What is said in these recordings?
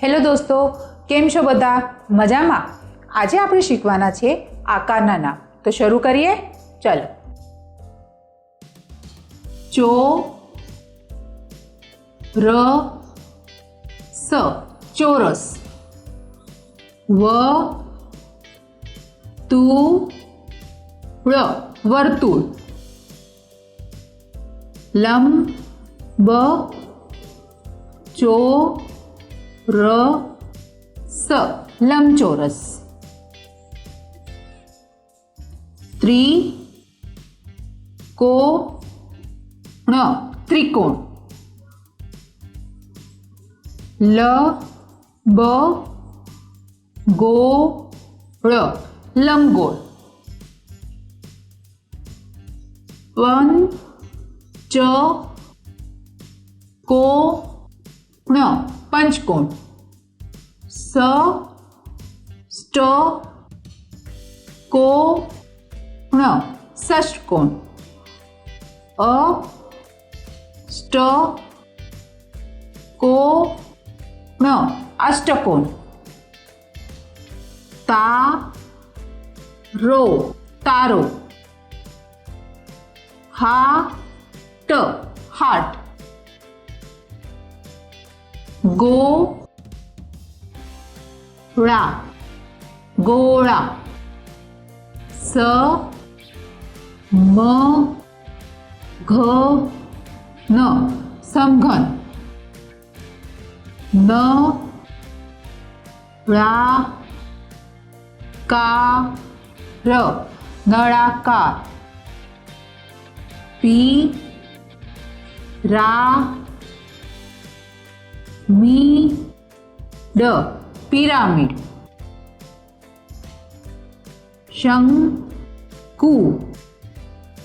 Hello દોસ્તો, કેમ છો બધા? મજામાં? આજે આપણે શીખવાના છે આકારના નામ. તો શરૂ કરીએ. ચલો. ચો ર સ ચોરસ. વ તુ ળ વર્તુળ. લંબ ચો ર સ લંબચોરસ. ત્રિકોણ ત્રિકોણ. લ બ ગોળ લંબગોળ. પંચ કોણ પંચકોણ. ષષ્ઠ કોણ ષષ્ઠકોણ. અષ્ટ કોણ અષ્ટકોણ. તારો તારો. હાટ હાટ. ગોળા ગોળા. સ મ ઘ ન સમઘન. ન ળા કા ર નળાકાર. પી રા મી ડ પિરામિડ. શંકુ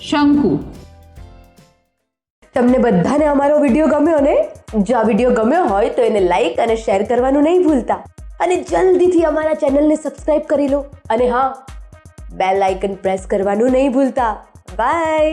શંકુ. તમને બધાને અમારો વિડીયો ગમ્યો ને? જો આ વિડીયો ગમ્યો હોય તો એને લાઈક અને શેર કરવાનું નહીં ભૂલતા, અને જલ્દીથી અમારા ચેનલને સબસ્ક્રાઇબ કરી લો, અને હા, બેલ આઇકન પ્રેસ કરવાનું નહીં ભૂલતા. બાય.